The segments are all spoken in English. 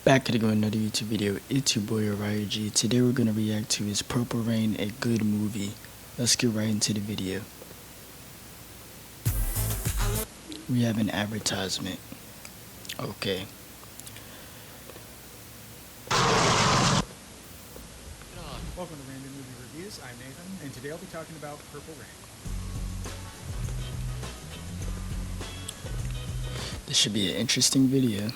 Back at another YouTube video. It's your boy Orion G. Today we're gonna react to Is Purple Rain a good movie? Let's get right into the video. We have an advertisement. Okay. Welcome to Random Movie Reviews. I'm Nathan, and today I'll be talking about Purple Rain. This should be an interesting video.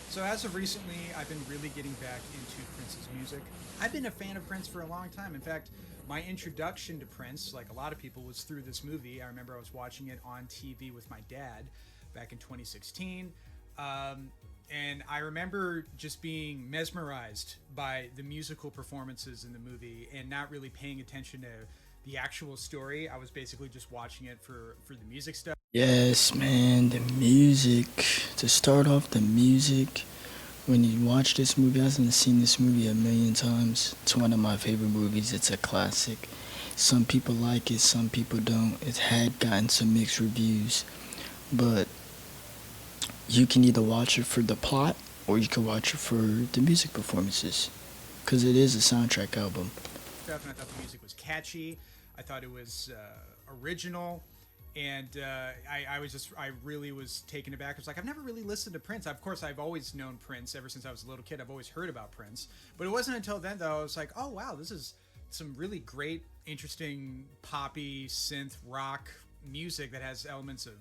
So as of recently, I've been really getting back into Prince's music. I've been a fan of Prince for a long time. In fact, my introduction to Prince, like a lot of people, was through this movie. I remember I was watching it on TV with my dad back in 2016. And I remember just being mesmerized by the musical performances in the movie and not really paying attention to the actual story. I was basically just watching it for the music stuff. Yes, man, the music. To start off, the music. When you watch this movie, I've seen this movie a million times. It's one of my favorite movies. It's a classic. Some people like it, some people don't. It had gotten some mixed reviews, but you can either watch it for the plot or you can watch it for the music performances, because it is a soundtrack album. And I thought the music was catchy. I thought it was original. And I really was taken aback. I was like, I've never really listened to Prince. Of course, I've always known Prince ever since I was a little kid. I've always heard about Prince. But it wasn't until then, though, I was like, oh, wow, this is some really great, interesting, poppy, synth, rock music that has elements of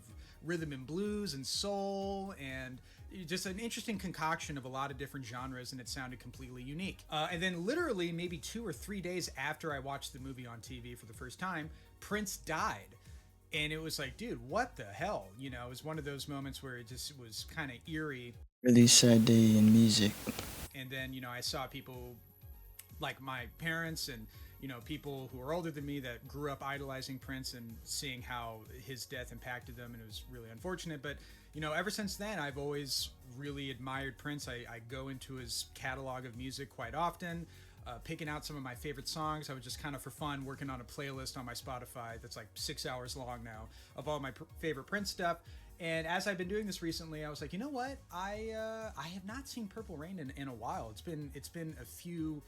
rhythm and blues and soul and just an interesting concoction of a lot of different genres, and it sounded completely unique. And then literally maybe 2 or 3 days after I watched the movie on TV for the first time, Prince died. And it was like, dude, what the hell? You know, it was one of those moments where it just was kind of eerie. Really sad day in music. And then, you know, I saw people like my parents and, you know, people who are older than me that grew up idolizing Prince and seeing how his death impacted them. And it was really unfortunate. But, you know, ever since then, I've always really admired Prince. I go into his catalog of music quite often. Picking out some of my favorite songs. I was just kind of for fun working on a playlist on my Spotify that's like 6 hours long now of all my favorite Prince stuff. And as I've been doing this recently, I was like, you know what? I have not seen Purple Rain in a while. It's been a few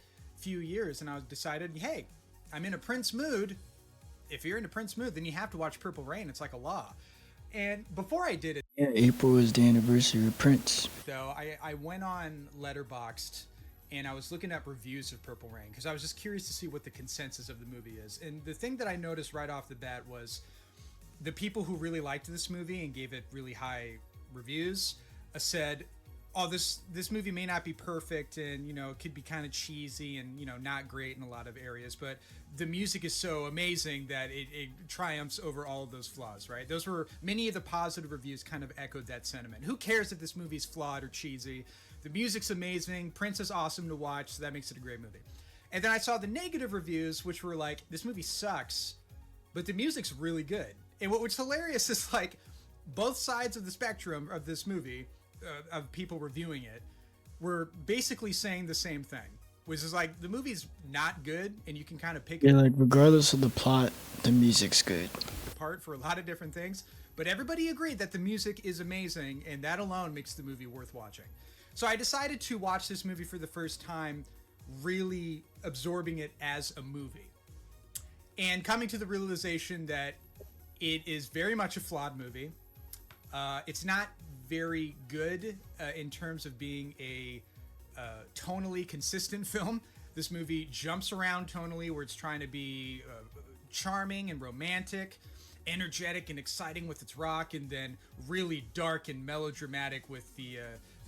years, and I decided, hey, I'm in a Prince mood. If you're in a Prince mood, then you have to watch Purple Rain. It's like a law. And before I did it, Yeah, April is the anniversary of Prince. though, I went on Letterboxd and I was looking at reviews of Purple Rain because I was just curious to see what the consensus of the movie is. And the thing that I noticed right off the bat was the people who really liked this movie and gave it really high reviews said, oh, this movie may not be perfect, and, you know, it could be kind of cheesy and, you know, not great in a lot of areas, but the music is so amazing that it triumphs over all of those flaws, right? Those were many of the positive reviews kind of echoed that sentiment. Who cares if this movie's flawed or cheesy? The music's amazing. Prince is awesome to watch, so that makes it a great movie. And then I saw the negative reviews, which were like, this movie sucks, but the music's really good. And what's hilarious is, like, both sides of the spectrum of this movie, of people reviewing it, were basically saying the same thing, which is like, the movie's not good, and you can kind of pick Yeah, like regardless of the plot, the music's good. it apart for a lot of different things. But everybody agreed that the music is amazing, and that alone makes the movie worth watching. So I decided to watch this movie for the first time, really absorbing it as a movie, and coming to the realization that it is very much a flawed movie. It's not very good in terms of being a tonally consistent film. This movie jumps around tonally, where it's trying to be charming and romantic, energetic and exciting with its rock, and then really dark and melodramatic with the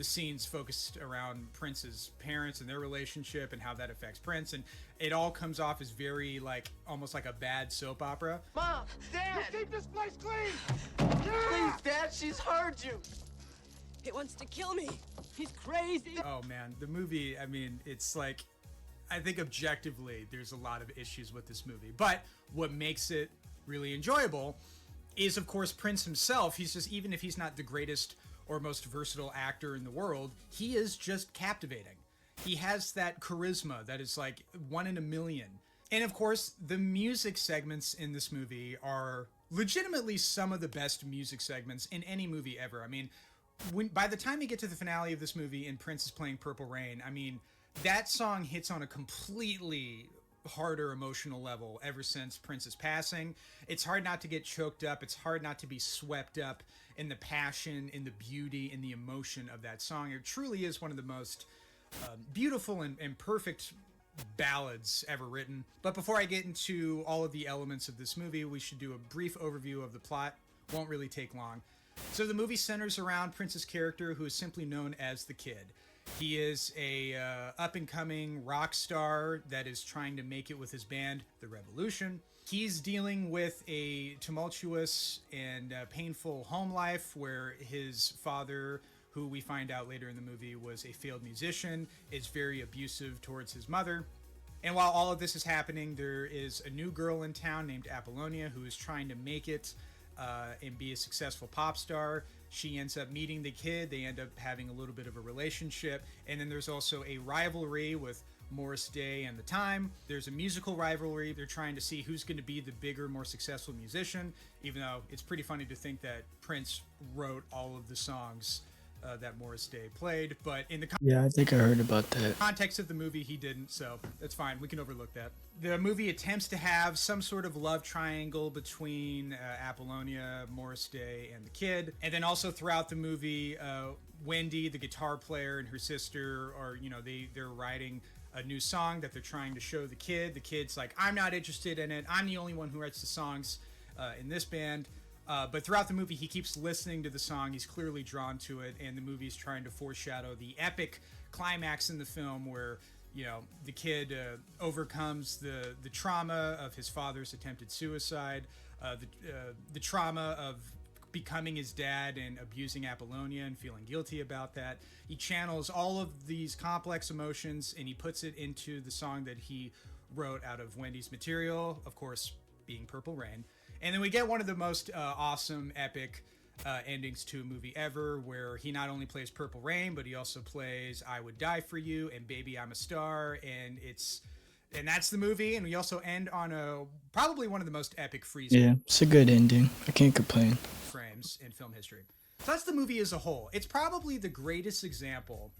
scenes focused around Prince's parents and their relationship and how that affects Prince. And it all comes off as very, like, almost like a bad soap opera. Mom! Dad! Just keep this place clean! Please, Dad, she's heard you! He wants to kill me. He's crazy! Oh man, the movie, I mean, it's like, I think objectively there's a lot of issues with this movie, but what makes it really enjoyable is, of course, Prince himself. He's just, even if he's not the greatest or most versatile actor in the world, he is just captivating. He has that charisma that is like one in a million. And of course, the music segments in this movie are legitimately some of the best music segments in any movie ever. I mean, by the time you get to the finale of this movie and Prince is playing Purple Rain, I mean, that song hits on a completely harder emotional level ever since Prince's passing. It's hard not to get choked up. It's hard not to be swept up in the passion, in the beauty, in the emotion of that song. It truly is one of the most beautiful and perfect ballads ever written. But before I get into all of the elements of this movie, we should do a brief overview of the plot. Won't really take long. So the movie centers around Prince's character, who is simply known as the Kid. He is a up-and-coming rock star that is trying to make it with his band, The Revolution. He's dealing with a tumultuous and painful home life where his father, who we find out later in the movie was a failed musician, is very abusive towards his mother. And while all of this is happening, there is a new girl in town named Apollonia who is trying to make it and be a successful pop star. She ends up meeting the Kid. They end up having a little bit of a relationship. And then there's also a rivalry with Morris Day and The Time. There's a musical rivalry. They're trying to see who's going to be the bigger, more successful musician, even though it's pretty funny to think that Prince wrote all of the songs that Morris Day played, but in the Yeah, I think I heard about that. context of the movie, he didn't, so that's fine. We can overlook that. The movie attempts to have some sort of love triangle between Apollonia, Morris Day, and the Kid. And then also throughout the movie, Wendy, the guitar player, and her sister are, they're writing a new song that they're trying to show the Kid. The Kid's like, I'm not interested in it. I'm the only one who writes the songs in this band. But throughout the movie, he keeps listening to the song. He's clearly drawn to it, and the movie's trying to foreshadow the epic climax in the film where, the Kid overcomes the trauma of his father's attempted suicide, the trauma of becoming his dad and abusing Apollonia and feeling guilty about that. He channels all of these complex emotions, and he puts it into the song that he wrote out of Wendy's material, of course, being Purple Rain. And then we get one of the most awesome, epic endings to a movie ever, where he not only plays Purple Rain, but he also plays I Would Die For You and Baby I'm a Star, and that's the movie. And we also end on probably one of the most epic freeze Yeah, it's a good ending. I can't complain. frames in film history. So that's the movie as a whole. It's probably the greatest example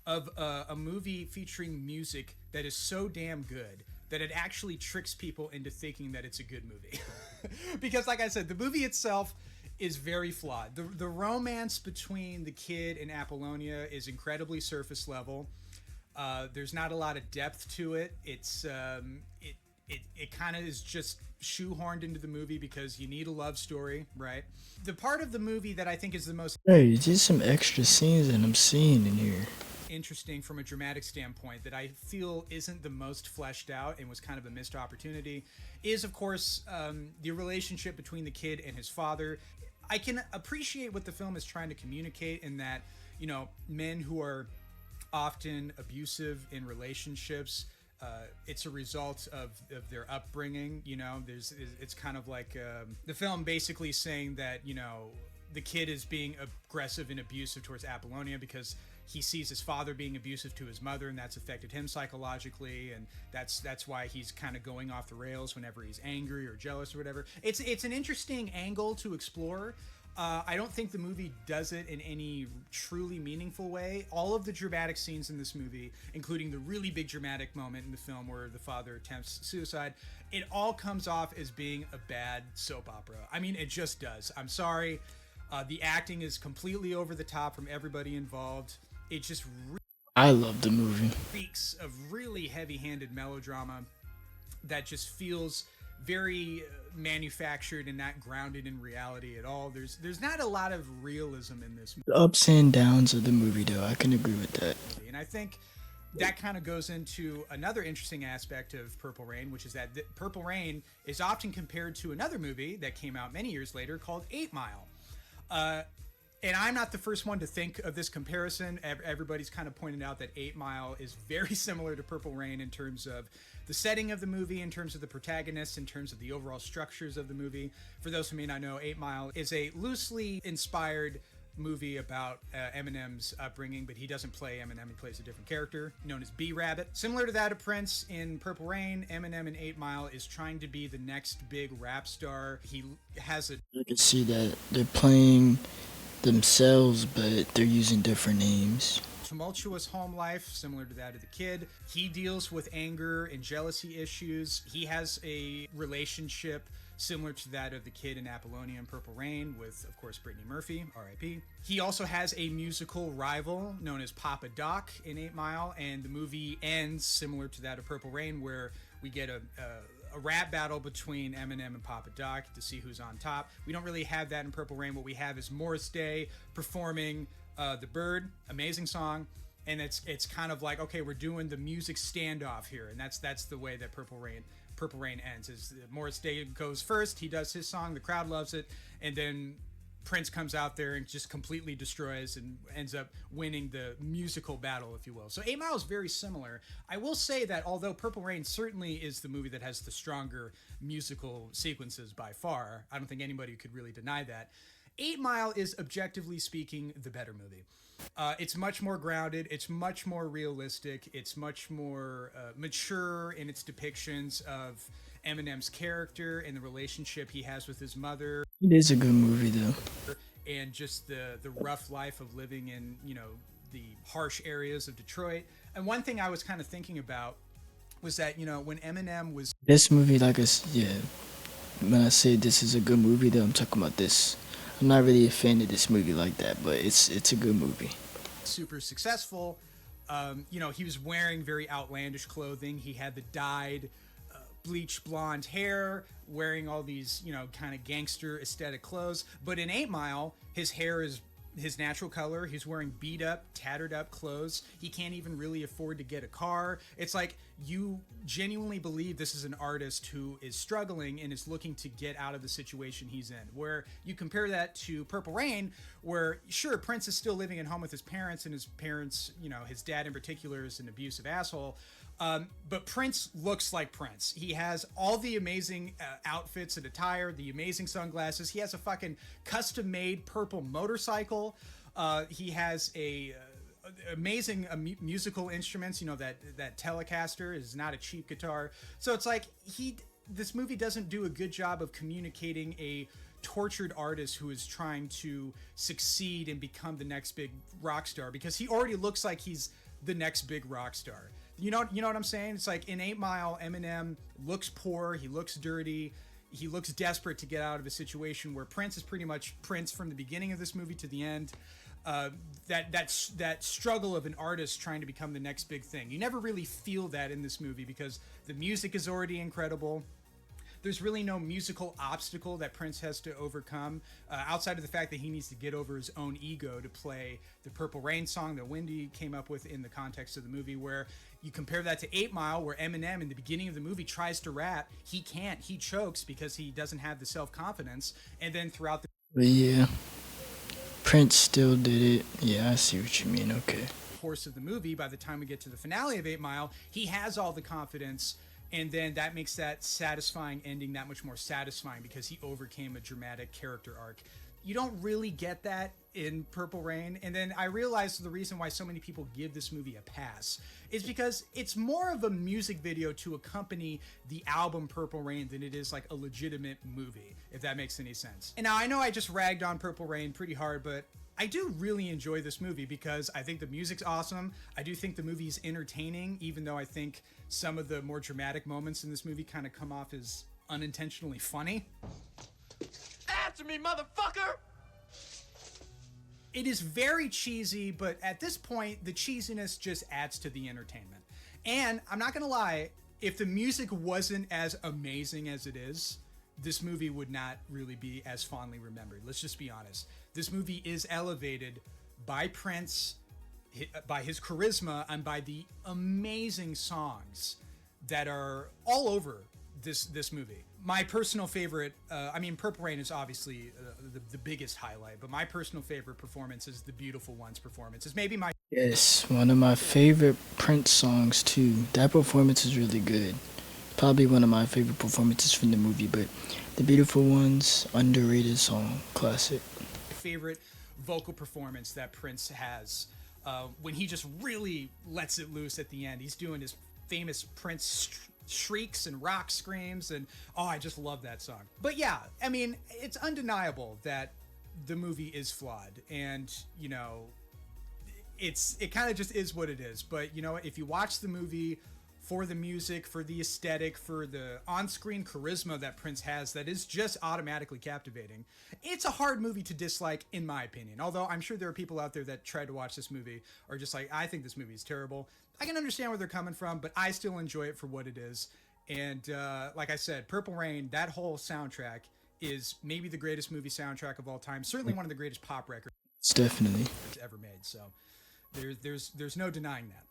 of a movie featuring music that is so damn good that it actually tricks people into thinking that it's a good movie. Because like I said, the movie itself is very flawed. The romance between the Kid and Apollonia is incredibly surface level. There's not a lot of depth to it. It's it kind of is just shoehorned into the movie because you need a love story, right? The part of the movie that I think is the most Hey, there's some extra scenes that I'm seeing in here. interesting from a dramatic standpoint that I feel isn't the most fleshed out and was kind of a missed opportunity is, of course, the relationship between the Kid and his father. I can appreciate what the film is trying to communicate in that, men who are often abusive in relationships, it's a result of their upbringing. It's kind of like the film basically saying that, the Kid is being aggressive and abusive towards Apollonia because he sees his father being abusive to his mother, and that's affected him psychologically, and that's why he's kind of going off the rails whenever he's angry or jealous or whatever. It's an interesting angle to explore. I don't think the movie does it in any truly meaningful way. All of the dramatic scenes in this movie, including the really big dramatic moment in the film where the father attempts suicide, it all comes off as being a bad soap opera. I mean, it just does. I'm sorry. The acting is completely over the top from everybody involved. It just I love the movie. reeks of really heavy-handed melodrama that just feels very manufactured and not grounded in reality at all. There's not a lot of realism in this The ups and downs of the movie, though, I can agree with that. movie, and I think that kind of goes into another interesting aspect of Purple Rain, which is that Purple Rain is often compared to another movie that came out many years later called 8 Mile. And I'm not the first one to think of this comparison. Everybody's kind of pointed out that 8 Mile is very similar to Purple Rain in terms of the setting of the movie, in terms of the protagonists, in terms of the overall structures of the movie. For those who may not know, 8 Mile is a loosely inspired movie about Eminem's upbringing, but he doesn't play Eminem. He plays a different character known as B-Rabbit. Similar to that of Prince in Purple Rain, Eminem in 8 Mile is trying to be the next big rap star. He has a... I can see that they're playing themselves, but they're using different names. Tumultuous home life, similar to that of the kid. He deals with anger and jealousy issues. He has a relationship similar to that of the kid in Apollonia and Purple Rain with, of course, Brittany Murphy, R.I.P. He also has a musical rival known as Papa Doc in 8 Mile, and the movie ends similar to that of Purple Rain, where we get a rap battle between Eminem and Papa Doc to see who's on top. We don't really have that in Purple Rain. What we have is Morris Day performing The Bird, amazing song, and it's kind of like, okay, we're doing the music standoff here, and that's the way that Purple Rain ends. Is Morris Day goes first, he does his song, the crowd loves it, and then Prince comes out there and just completely destroys and ends up winning the musical battle, if you will. So 8 Mile is very similar. I will say that although Purple Rain certainly is the movie that has the stronger musical sequences by far, I don't think anybody could really deny that, 8 Mile is, objectively speaking, the better movie. It's much more grounded, it's much more realistic, it's much more mature in its depictions of Eminem's character and the relationship he has with his mother. It is a good movie, though. And just the rough life of living in, you know, the harsh areas of Detroit. And one thing I was kind of thinking about was that, you know, when Eminem was... This movie, like when I say this is a good movie, though, I'm talking about this. I'm not really a fan of this movie like that, but it's a good movie. Super successful. You know, he was wearing very outlandish clothing. He had the dyed, bleach blonde hair, wearing all these, you know, kind of gangster aesthetic clothes. But in 8 Mile, his hair is his natural color. He's wearing beat up, tattered up clothes. He can't even really afford to get a car. It's like you genuinely believe this is an artist who is struggling and is looking to get out of the situation he's in. Where you compare that to Purple Rain, where sure, Prince is still living at home with his parents, and his parents, you know, his dad in particular is an abusive asshole. But Prince looks like Prince. He has all the amazing outfits and attire, the amazing sunglasses. He has a fucking custom-made purple motorcycle. He has amazing musical instruments. You know, that Telecaster is not a cheap guitar. So it's like this movie doesn't do a good job of communicating a tortured artist who is trying to succeed and become the next big rock star, because he already looks like he's the next big rock star. You know what I'm saying? It's like in 8 Mile, Eminem looks poor, he looks dirty, he looks desperate to get out of a situation, where Prince is pretty much Prince from the beginning of this movie to the end. That struggle of an artist trying to become the next big thing. You never really feel that in this movie because the music is already incredible. There's really no musical obstacle that Prince has to overcome, outside of the fact that he needs to get over his own ego to play the Purple Rain song that Wendy came up with in the context of the movie, where you compare that to 8 Mile, where Eminem in the beginning of the movie tries to rap. He can't. He chokes because he doesn't have the self-confidence. And then throughout the... But yeah, Prince still did it. Yeah, I see what you mean. Okay. course of the movie, by the time we get to the finale of 8 Mile, he has all the confidence. And then that makes that satisfying ending that much more satisfying because he overcame a dramatic character arc. You don't really get that in Purple Rain. And then I realized the reason why so many people give this movie a pass is because it's more of a music video to accompany the album Purple Rain than it is like a legitimate movie, if that makes any sense. And now I know I just ragged on Purple Rain pretty hard, but I do really enjoy this movie because I think the music's awesome. I do think the movie's entertaining, even though I think some of the more dramatic moments in this movie kind of come off as unintentionally funny. Answer me, motherfucker! It is very cheesy, but at this point, the cheesiness just adds to the entertainment. And I'm not gonna lie, if the music wasn't as amazing as it is, this movie would not really be as fondly remembered. Let's just be honest. This movie is elevated by Prince, by his charisma, and by the amazing songs that are all over this movie. My personal favorite, Purple Rain is obviously the biggest highlight, but my personal favorite performance is the Beautiful Ones performance. It's maybe my... Yes, one of my favorite Prince songs too. That performance is really good. Probably one of my favorite performances from the movie, but the Beautiful Ones, underrated song, classic. Favorite vocal performance that Prince has when he just really lets it loose at the end. He's doing his famous Prince shrieks and rock screams, and I just love that song. But yeah, I mean, it's undeniable that the movie is flawed, and you know, it kind of just is what it is. But you know, if you watch the movie for the music, for the aesthetic, for the on-screen charisma that Prince has, that is just automatically captivating, it's a hard movie to dislike, in my opinion. Although I'm sure there are people out there that tried to watch this movie are just like, I think this movie is terrible. I can understand where they're coming from, but I still enjoy it for what it is. And like I said, Purple Rain, that whole soundtrack is maybe the greatest movie soundtrack of all time. Certainly one of the greatest pop records Definitely. ever made. So there's no denying that.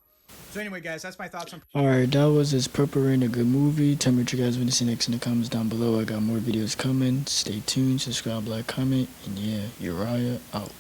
So anyway, guys, that's my thoughts on. Alright, that was this Purple Rain, a good movie. Tell me what you guys want to see next in the comments down below. I got more videos coming. Stay tuned, subscribe, like, comment, and yeah, Uriah out.